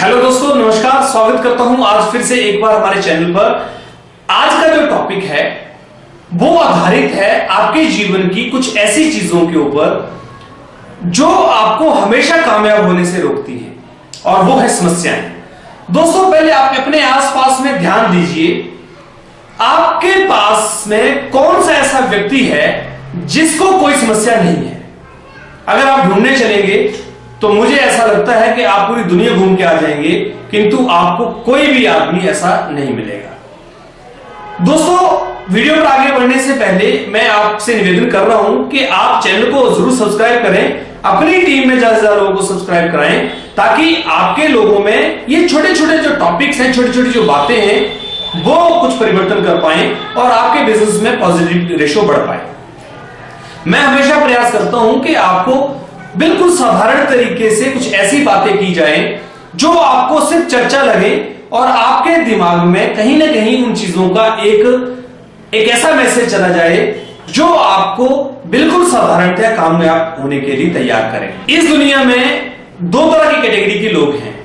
Hello दोस्तों, नमस्कार। स्वागत करता हूं आज फिर से एक बार हमारे चैनल पर। आज का जो टॉपिक है वो आधारित है आपके जीवन की कुछ ऐसी चीजों के ऊपर जो आपको हमेशा कामयाब होने से रोकती है, और वो है समस्याएं। दोस्तों, पहले आप अपने आसपास में ध्यान दीजिए, आपके पास में कौन सा ऐसा व्यक्ति है जिसको कोई समस्या नहीं है। अगर आप ढूंढने चलेंगे तो मुझे ऐसा लगता है कि आप पूरी दुनिया घूम के आ जाएंगे, किंतु आपको कोई भी आदमी ऐसा नहीं मिलेगा। दोस्तों, वीडियो पर आगे बढ़ने से पहले मैं आपसे निवेदन कर रहा हूं कि आप चैनल को जरूर सब्सक्राइब करें, अपनी टीम में ज्यादा से ज्यादा लोगों को सब्सक्राइब कराएं, ताकि आपके लोगों में ये छोटे छोटे जो टॉपिक्स हैं, छोटी छोटी जो बातें हैं, वो कुछ परिवर्तन कर पाए और आपके बिजनेस में पॉजिटिव रेशो बढ़ पाए। मैं हमेशा प्रयास करता हूं कि आपको बिल्कुल साधारण तरीके से कुछ ऐसी बातें की जाए जो आपको सिर्फ चर्चा लगे और आपके दिमाग में कहीं ना कहीं उन चीजों का एक ऐसा मैसेज चला जाए जो आपको बिल्कुल साधारणतः कामयाब होने के लिए तैयार करें। इस दुनिया में दो तरह की कैटेगरी के लोग हैं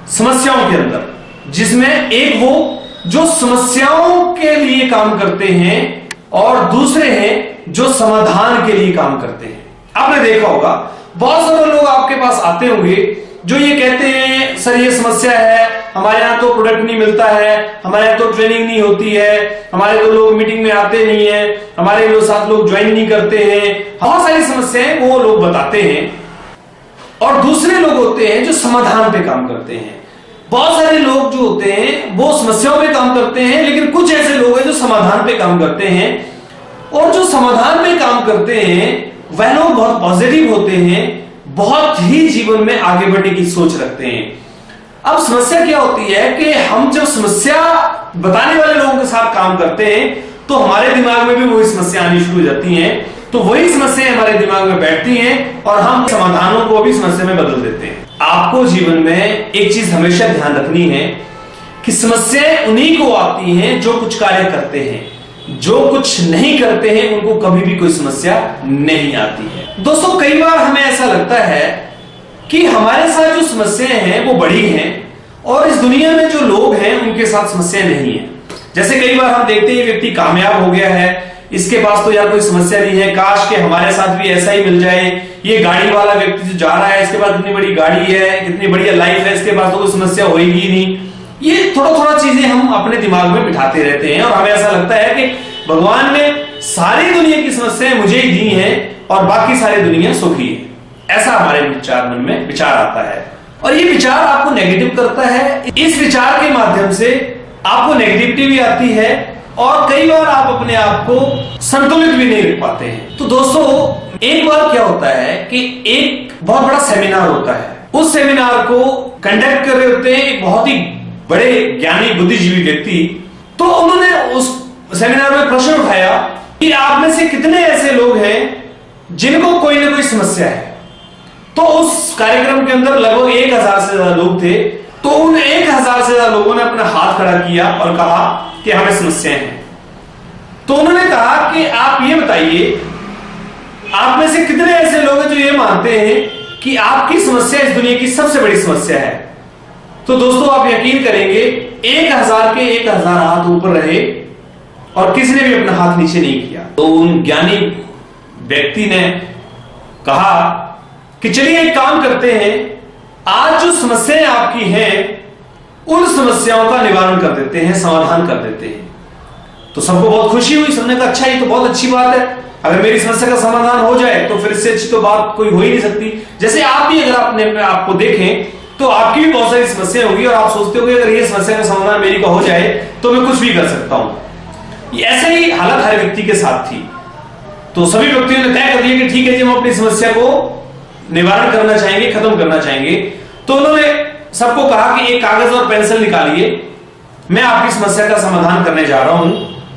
समस्याओं के अंदर, जिसमें एक वो जो समस्याओं के लिए काम करते हैं और दूसरे हैं जो समाधान के लिए काम करते हैं। आपने देखा होगा बहुत सारे लोग आपके पास आते होंगे जो ये कहते हैं, सर ये समस्या है, हमारे यहाँ तो प्रोडक्ट नहीं मिलता है, हमारे यहाँ तो ट्रेनिंग नहीं होती है, हमारे तो लोग मीटिंग में आते नहीं है, हमारे साथ लोग ज्वाइन नहीं करते हैं। बहुत सारी समस्याएं वो लोग बताते हैं। और दूसरे लोग होते हैं जो समाधान पे काम करते हैं। बहुत सारे लोग जो होते हैं वो समस्याओं पे काम करते हैं, लेकिन कुछ ऐसे लोग हैं जो समाधान पे काम करते हैं। और जो समाधान पे काम करते हैं वह लोग बहुत पॉजिटिव होते हैं, बहुत ही जीवन में आगे बढ़ने की सोच रखते हैं। अब समस्या क्या होती है कि हम जब समस्या बताने वाले लोगों के साथ काम करते हैं तो हमारे दिमाग में भी वही समस्या आनी शुरू हो जाती हैं, तो वही समस्याएं हमारे दिमाग में बैठती हैं और हम समाधानों को भी समस्या में बदल देते हैं। आपको जीवन में एक चीज हमेशा ध्यान रखनी है कि समस्याएं उन्हीं को आती हैं जो कुछ कार्य करते हैं, जो कुछ नहीं करते हैं उनको कभी भी कोई समस्या नहीं आती है। दोस्तों, कई बार हमें ऐसा लगता है कि हमारे साथ जो समस्याएं हैं वो बड़ी हैं और इस दुनिया में जो लोग हैं उनके साथ समस्या नहीं है। जैसे कई बार हम देखते हैं व्यक्ति कामयाब हो गया है, इसके पास तो यार कोई समस्या नहीं है, काश के हमारे साथ भी ऐसा ही मिल जाए। ये गाड़ी वाला व्यक्ति जो जा रहा है, इसके पास कितनी बड़ी गाड़ी है, कितनी बढ़िया लाइफ है, इसके पास तो कोई समस्या होगी नहीं। ये थोड़ा थोड़ा चीजें हम अपने दिमाग में बिठाते रहते हैं और हमें ऐसा लगता है कि भगवान ने सारी दुनिया की समस्याएं मुझे ही दी हैं और बाकी सारी दुनिया सुखी है। ऐसा हमारे विचार मन में विचार आता है और ये विचार आपको नेगेटिव करता है। इस विचार के माध्यम से आपको नेगेटिविटी भी आती है और कई बार आप अपने आप को संतुलित भी नहीं रख पाते हैं। तो दोस्तों, एक बार क्या होता है कि एक बहुत बड़ा सेमिनार होता है। उस सेमिनार को कंडक्ट कर रहे होते हैं एक बहुत ही बड़े ज्ञानी बुद्धिजीवी व्यक्ति। तो उन्होंने उस सेमिनार में प्रश्न उठाया कि आप में से कितने ऐसे लोग हैं जिनको कोई ना कोई समस्या है। तो उस कार्यक्रम के अंदर लगभग 1000 से ज्यादा लोग थे। तो उन 1000 से ज्यादा लोगों ने अपना हाथ खड़ा किया और कहा कि हमें समस्याएं हैं। तो उन्होंने कहा कि आप ये बताइए, आप में से कितने ऐसे लोग हैं जो ये मानते हैं कि आपकी समस्या इस दुनिया की सबसे बड़ी समस्या है। तो दोस्तों, आप यकीन करेंगे 1000 के 1000 हाथ ऊपर रहे और किसी ने भी अपना हाथ नीचे नहीं किया। तो उन ज्ञानी व्यक्ति ने कहा कि चलिए एक काम करते हैं, आज जो समस्याएं आपकी हैं उन समस्याओं का निवारण कर देते हैं, समाधान कर देते हैं। तो सबको बहुत खुशी हुई। सबने कहा अच्छा, ये तो बहुत अच्छी बात है, अगर मेरी समस्या का समाधान हो जाए तो फिर इससे अच्छी तो बात कोई हो ही नहीं सकती। जैसे आप भी अगर अपने आपको देखें तो आपकी भी बहुत सारी समस्याएं होगी और आप सोचते हो कि अगर ये समस्या का समाधान मेरी का हो जाए तो मैं कुछ भी कर सकता हूं। ऐसे ही हालत हर व्यक्ति के साथ थी। तो सभी व्यक्तियों ने तय कर दिया कि ठीक है जी, हम अपनी समस्या को निवारण करना चाहेंगे, खत्म करना चाहेंगे। तो उन्होंने सबको कहा कि एक कागज और पेंसिल निकालिए, मैं आपकी समस्या का समाधान करने जा रहा हूं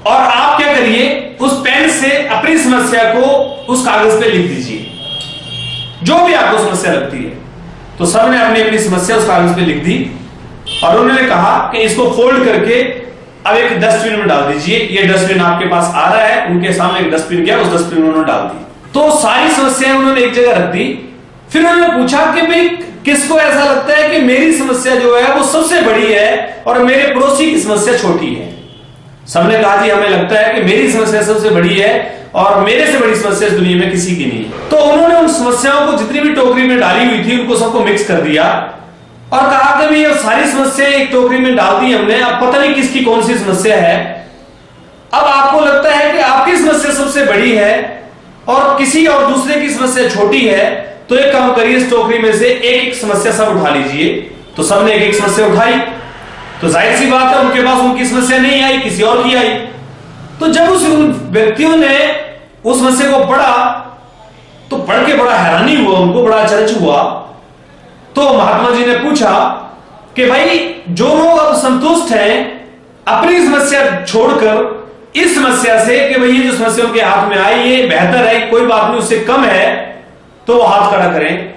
और आप क्या करिए, उस पेन से अपनी समस्या को उस कागज पे लिख दीजिए, जो भी आपको समस्या लगती है। तो सबने अपनी अपनी समस्या उस कागज पे लिख दी और उन्होंने कहा कि इसको फोल्ड करके अब एक डस्टबिन में डाल दीजिए। ये डस्टबिन आपके पास आ रहा है। उनके सामने एक डस्टबिन गया, उस डस्टबिन में उन्होंने डाल दी। तो सारी समस्याएं उन्होंने एक जगह रख दी। फिर उन्होंने पूछा कि भाई किसको ऐसा लगता है कि मेरी समस्या जो है वो सबसे बड़ी है और मेरे पड़ोसी की समस्या छोटी है? सबने कहा जी हमें लगता है कि मेरी समस्या सबसे बड़ी है और मेरे से बड़ी समस्या इस दुनिया में किसी की नहीं है। तो उन्होंने उन समस्याओं को जितनी भी टोकरी में डाली हुई थी उनको सबको मिक्स कर दिया और कहा कि भाई ये सारी समस्याएं एक टोकरी में डाल दी हमने, अब पता नहीं किसकी कौन सी समस्या है। अब आपको लगता है कि आपकी समस्या सबसे बड़ी है और किसी और दूसरे की समस्या छोटी है, तो एक काम करिए, इस टोकरी में से एक एक समस्या सब उठा लीजिए। तो सबने एक एक समस्या उठाई, तो जाहिर सी बात है उनके पास उनकी समस्या नहीं आई, किसी और की आई। तो जब उस व्यक्तियों ने उस समस्या को पढ़ा तो पढ़ के बड़ा हैरानी हुआ, उनको बड़ा अचरज हुआ। तो महात्मा जी ने पूछा कि भाई जो लोग अब संतुष्ट हैं अपनी समस्या छोड़कर इस समस्या से कि भाई ये जो समस्या उनके हाथ में आई ये बेहतर है, कोई बात नहीं, उससे कम है, तो वो हाथ खड़ा करें।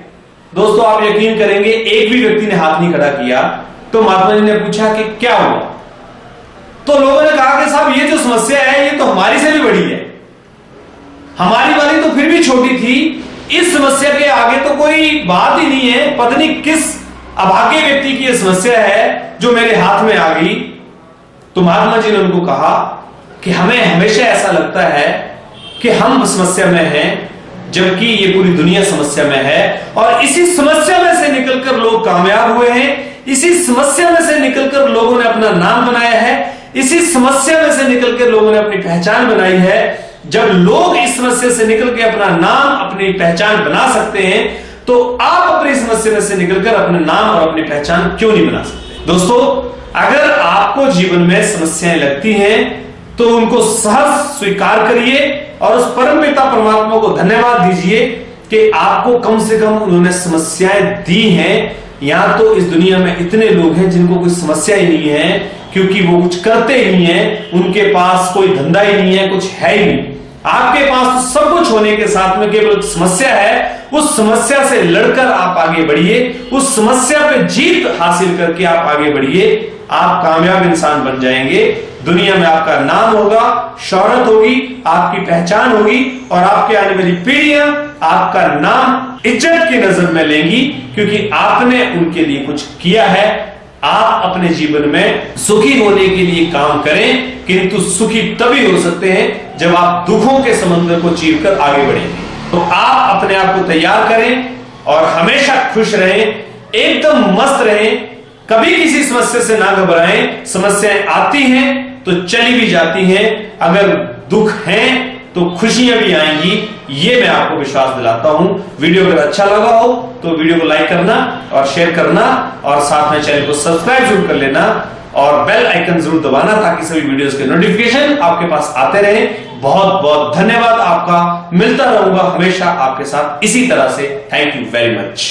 दोस्तों आप यकीन करेंगे एक भी व्यक्ति ने हाथ नहीं खड़ा किया। तो महात्मा जी ने पूछा कि क्या हुआ? तो लोगों ने कहा कि साहब ये जो समस्या है ये तो हमारी से भी बड़ी है, हमारी वाली तो फिर भी छोटी थी, इस समस्या के आगे तो कोई बात ही नहीं है, पता नहीं किस अभागे व्यक्ति की यह समस्या है जो मेरे हाथ में आ गई। तो महात्मा जी ने उनको कहा कि हमें हमेशा ऐसा लगता है कि हम समस्या में हैं जबकि ये पूरी दुनिया समस्या में है, और इसी समस्या में से निकलकर लोग कामयाब हुए हैं, इसी समस्या में से निकलकर लोगों ने अपना नाम बनाया है, इसी समस्या में से निकलकर लोगों ने अपनी पहचान बनाई है। जब लोग इस समस्या से निकल के अपना नाम अपनी पहचान बना सकते हैं तो आप अपनी समस्या में से निकलकर अपने नाम और अपनी पहचान क्यों नहीं बना सकते? दोस्तों अगर आपको जीवन में समस्याएं लगती हैं तो उनको सहज स्वीकार करिए और उस परमपिता परमात्मा को धन्यवाद दीजिए कि आपको कम से कम उन्होंने समस्याएं दी हैं। यहां तो इस दुनिया में इतने लोग हैं जिनको कोई समस्या ही नहीं है, क्योंकि वो कुछ करते ही नहीं है, उनके पास कोई धंधा ही नहीं है, कुछ है ही नहीं। आपके पास तो सब कुछ होने के साथ में केवल समस्या है। उस समस्या से लड़कर आप आगे बढ़िए, उस समस्या पे जीत हासिल करके आप आगे बढ़िए, आप कामयाब इंसान बन जाएंगे। दुनिया में आपका नाम होगा, शोहरत होगी, आपकी पहचान होगी और आपके आने वाली पीढ़ियां आपका नाम इज्जत की नजर में लेंगी, क्योंकि आपने उनके लिए कुछ किया है। आप अपने जीवन में सुखी होने के लिए काम करें, किंतु सुखी तभी हो सकते हैं जब आप दुखों के समंदर को चीरकर आगे बढ़ेंगे। तो आप अपने आप को तैयार करें और हमेशा खुश रहें, एकदम मस्त रहें, कभी किसी समस्या से ना घबराएं। समस्याएं आती हैं तो चली भी जाती हैं, अगर दुख हैं तो खुशियां भी आएंगी, ये मैं आपको विश्वास दिलाता हूं। वीडियो अगर अच्छा लगा हो तो वीडियो को लाइक करना और शेयर करना और साथ में चैनल को सब्सक्राइब जरूर कर लेना और बेल आइकन जरूर दबाना ताकि सभी वीडियोस के नोटिफिकेशन आपके पास आते रहे। बहुत बहुत धन्यवाद आपका, मिलता रहूंगा हमेशा आपके साथ इसी तरह से। Thank you very much.